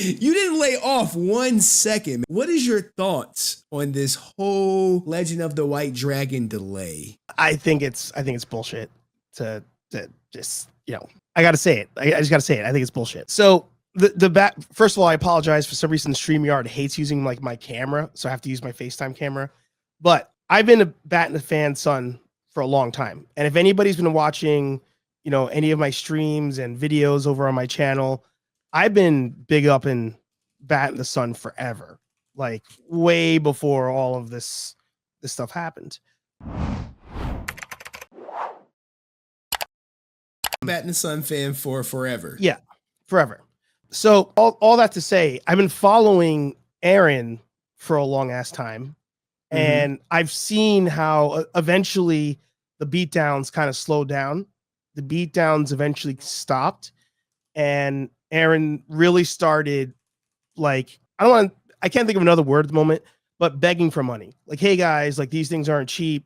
You didn't lay off 1 second. What is your thoughts on this whole Legend of the White Dragon delay? I think it's bullshit to just, I gotta say it. I just gotta say it. I think it's bullshit. So first of all, I apologize. For some reason, StreamYard hates using like my camera, so I have to use my FaceTime camera. But I've been a Bat fan son for a long time, and if anybody's been watching, any of my streams and videos over on my channel, I've been big up in Bat the Sun forever, like way before all of this stuff happened. Bat the Sun fan for forever. Yeah, forever. So all that to say, I've been following Aaron for a long ass time, and I've seen how eventually the beatdowns kind of slowed down. The beatdowns eventually stopped, and Aaron really started, like, I can't think of another word at the moment, but begging for money. Like, hey guys, like, these things aren't cheap.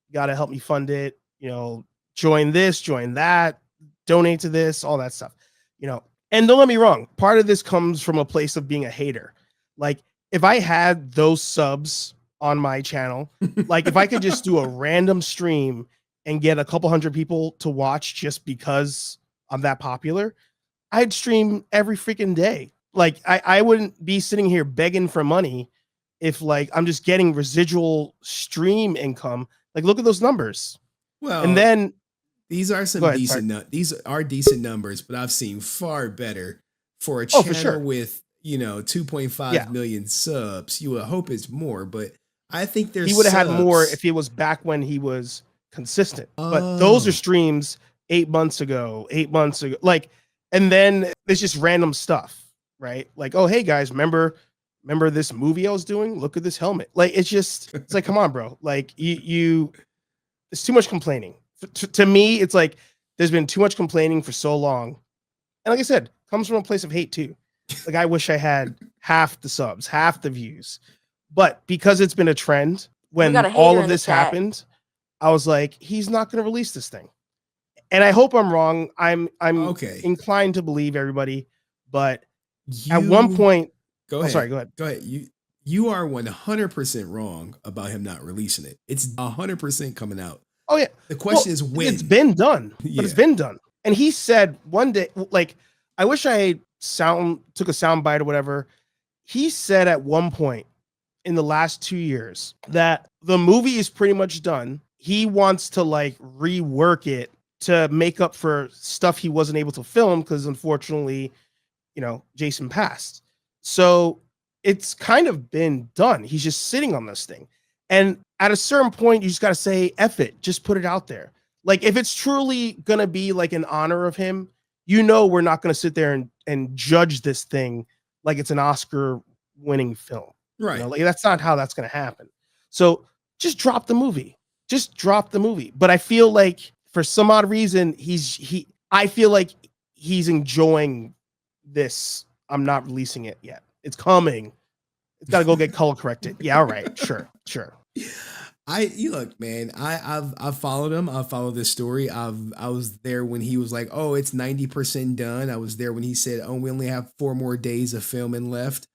You got to help me fund it. Join this, join that, donate to this, all that stuff. And don't get me wrong, part of this comes from a place of being a hater. Like, if I had those subs on my channel, like if I could just do a random stream and get a couple hundred people to watch just because I'm that popular, I'd stream every freaking day. Like, I wouldn't be sitting here begging for money if, like, I'm just getting residual stream income. Like, look at those numbers. Well, and then these are these are decent numbers, but I've seen far better for a channel with 2.5 million subs. You would hope it's more, but I think he would have had more if he was back when he was consistent. But those are streams 8 months ago, like, and then it's just random stuff, right? Like, oh hey guys, remember this movie I was doing? Look at this helmet. Like, it's like, come on, bro. Like, it's too much complaining. To me, it's like there's been too much complaining for so long. And like I said, comes from a place of hate too. Like, I wish I had half the subs, half the views. But because it's been a trend, when all of this happened, I was like, he's not going to release this thing. And I hope I'm wrong. I'm inclined to believe everybody, but at one point, go ahead. Sorry, go ahead. Go ahead. You are 100% wrong about him not releasing it. It's 100% coming out. Oh yeah. The question is when. It's been done. But it's been done. And he said one day, like, I wish I took a sound bite or whatever. He said at one point in the last 2 years that the movie is pretty much done. He wants to, like, rework it to make up for stuff he wasn't able to film because, unfortunately, Jason passed. So it's kind of been done. He's just sitting on this thing. And at a certain point, you just got to say, F it, just put it out there. Like, if it's truly going to be like an honor of him, we're not going to sit there and judge this thing like it's an Oscar winning film. Right. Like, that's not how that's going to happen. So just drop the movie. But I feel like for some odd reason, I feel like he's enjoying this. I'm not releasing it yet. It's coming. It's got to go get color corrected. Yeah. All right. Sure. Look, man, I've followed him. I followed this story. I was there when he was like, oh, it's 90% done. I was there when he said, oh, we only have 4 more days of filming left.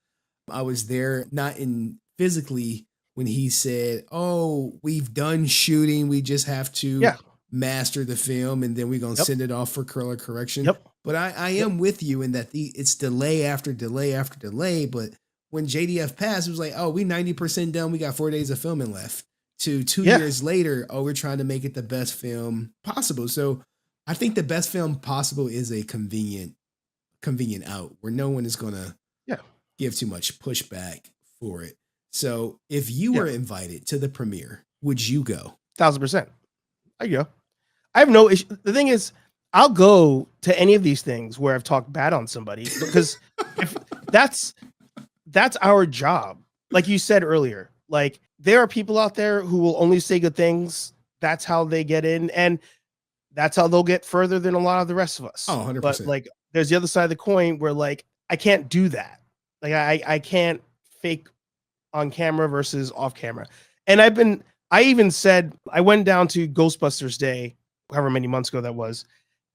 I was there, not in physically, when he said, oh, we've done shooting. We just have to master the film, and then we're going to send it off for color correction. Yep. But I am with you in that it's delay after delay after delay. But when JDF passed, it was like, oh, we 90% done. We got 4 days of filming left. To 2 years later, oh, we're trying to make it the best film possible. So I think the best film possible is a convenient out where no one is going to give too much pushback for it. So if you were invited to the premiere, would you go? 1,000%. I go. I have no issue. The thing is, I'll go to any of these things where I've talked bad on somebody because if that's our job. Like you said earlier, like, there are people out there who will only say good things. That's how they get in, and that's how they'll get further than a lot of the rest of us. Oh, 100%. But, like, there's the other side of the coin where, like, I can't do that. Like, I can't fake on camera versus off camera. And I even said, I went down to Ghostbusters Day, however many months ago that was,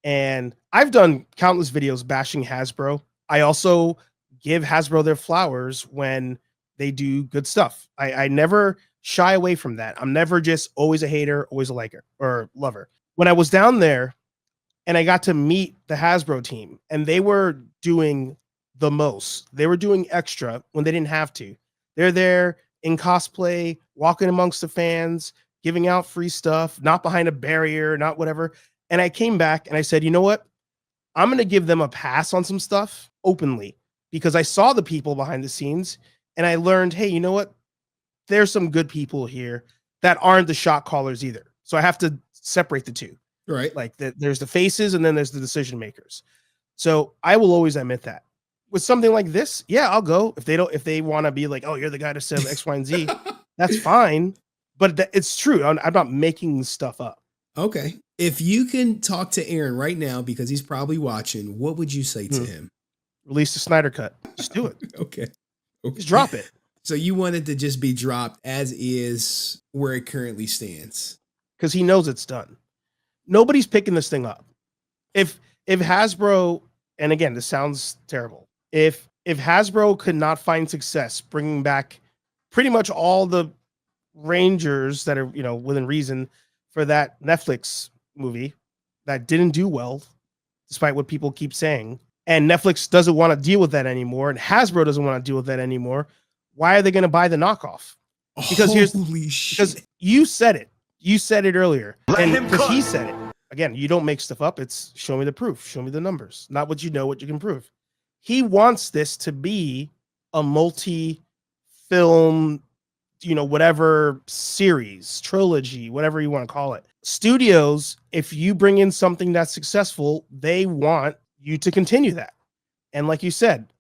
and I've done countless videos bashing Hasbro. I also give Hasbro their flowers when they do good stuff. I never shy away from that. I'm never just always a hater, always a liker or lover. When I was down there and I got to meet the Hasbro team, and they were doing the most. They were doing extra when they didn't have to. They're there in cosplay, walking amongst the fans, giving out free stuff, not behind a barrier, not whatever. And I came back and I said, you know what? I'm going to give them a pass on some stuff openly, because I saw the people behind the scenes and I learned, hey, you know what? There's some good people here that aren't the shot callers either. So I have to separate the two. Right. Like there's the faces and then there's the decision makers. So I will always admit that. With something like this, yeah, I'll go. If they want to be like, oh, you're the guy to say X, Y, and Z, that's fine. But it's true. I'm not making stuff up. Okay. If you can talk to Aaron right now, because he's probably watching, what would you say to him? Release the Snyder Cut. Just do it. Okay. Just drop it. So you want it to just be dropped as is where it currently stands? Because he knows it's done. Nobody's picking this thing up. If Hasbro, and again, this sounds terrible. If Hasbro could not find success bringing back pretty much all the Rangers that are, within reason for that Netflix movie that didn't do well, despite what people keep saying, and Netflix doesn't want to deal with that anymore, and Hasbro doesn't want to deal with that anymore, why are they going to buy the knockoff? Because because you said it. You said it earlier. And because he said it. Again, you don't make stuff up. It's show me the proof. Show me the numbers. Not what you know, what you can prove. He wants this to be a multi-film, whatever series, trilogy, whatever you want to call it. Studios, if you bring in something that's successful, they want you to continue that. And like you said,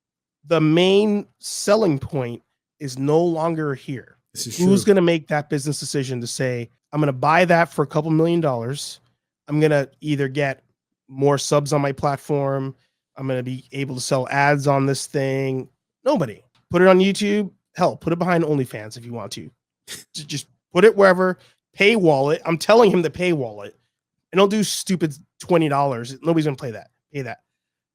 the main selling point is no longer here. Who's going to make that business decision to say, I'm going to buy that for a couple $1 million. I'm going to either get more subs on my platform. I'm going to be able to sell ads on this thing. Nobody. Put it on YouTube. Hell, put it behind OnlyFans if you want to. Just put it wherever. Paywall it. I'm telling him to paywall it. And don't do stupid $20. Nobody's going to pay that.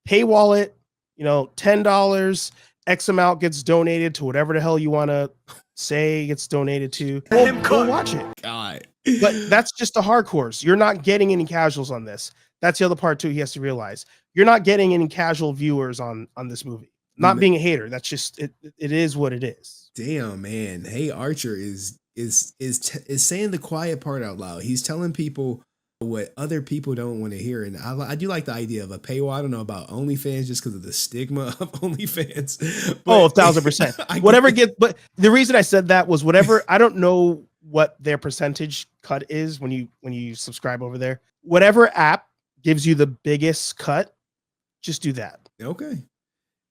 Paywall it. $10. X amount gets donated to whatever the hell you want to say gets donated to. We'll watch it. God. But that's just the hardcores. You're not getting any casuals on this. That's the other part too. He has to realize you're not getting any casual viewers on this movie. Not being a hater. That's just it. It is what it is. Damn, man. Hey, Archer is saying the quiet part out loud. He's telling people what other people don't want to hear. And I do like the idea of a paywall. I don't know about OnlyFans just because of the stigma of OnlyFans. But 1,000%. Whatever but the reason I said that was whatever. I don't know what their percentage cut is when you subscribe over there. Whatever app gives you the biggest cut, just do that. Okay.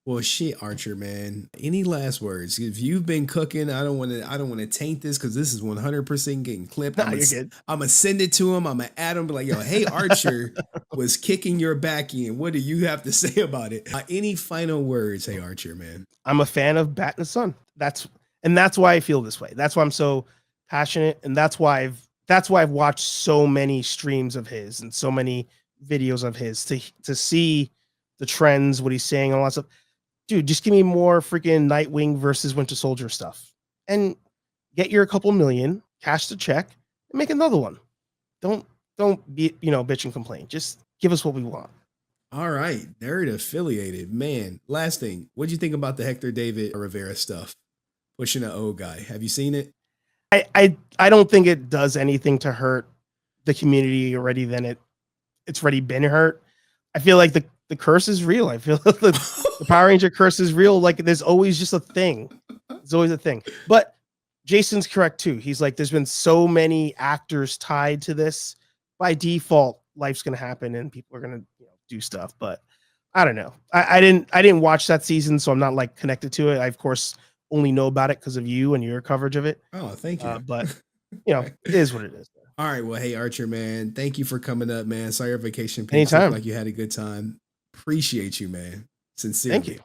Well, shit, Archer, man. Any last words? If you've been cooking, I don't want to taint this because this is 100% getting clipped. Nah, you're good. I'm gonna send it to him. I'm gonna add him. Be like, yo, hey, Archer was kicking your back end. What do you have to say about it? Any final words, hey, Archer, man? I'm a fan of Bat and the Sun. That's why I feel this way. That's why I'm so passionate, and that's why I've watched so many streams of his and so many videos of his to see the trends, what he's saying, and all that stuff. Dude, just give me more freaking Nightwing versus Winter Soldier stuff and get your couple million, cash the check, and make another one. Don't be, bitch and complain. Just give us what we want. All right. Nerd affiliated, man. Last thing, what'd you think about the Hector David Rivera stuff? Pushing an old guy. Have you seen it? I don't think it does anything to hurt the community already than it's already been hurt. I feel like the curse is real. I feel like the Power Ranger curse is real. Like there's always just a thing. It's always a thing. But Jason's correct too. He's like, there's been so many actors tied to this. By default, life's gonna happen and people are gonna do stuff. But I don't know. I didn't watch that season, so I'm not like connected to it. I of course only know about it because of you and your coverage of it. Oh, thank you. But it is what it is. All right. Well, hey Archer, man, thank you for coming up, man. Saw your vacation. Anytime. Like you had a good time. Appreciate you, man. Sincerely. Thank you.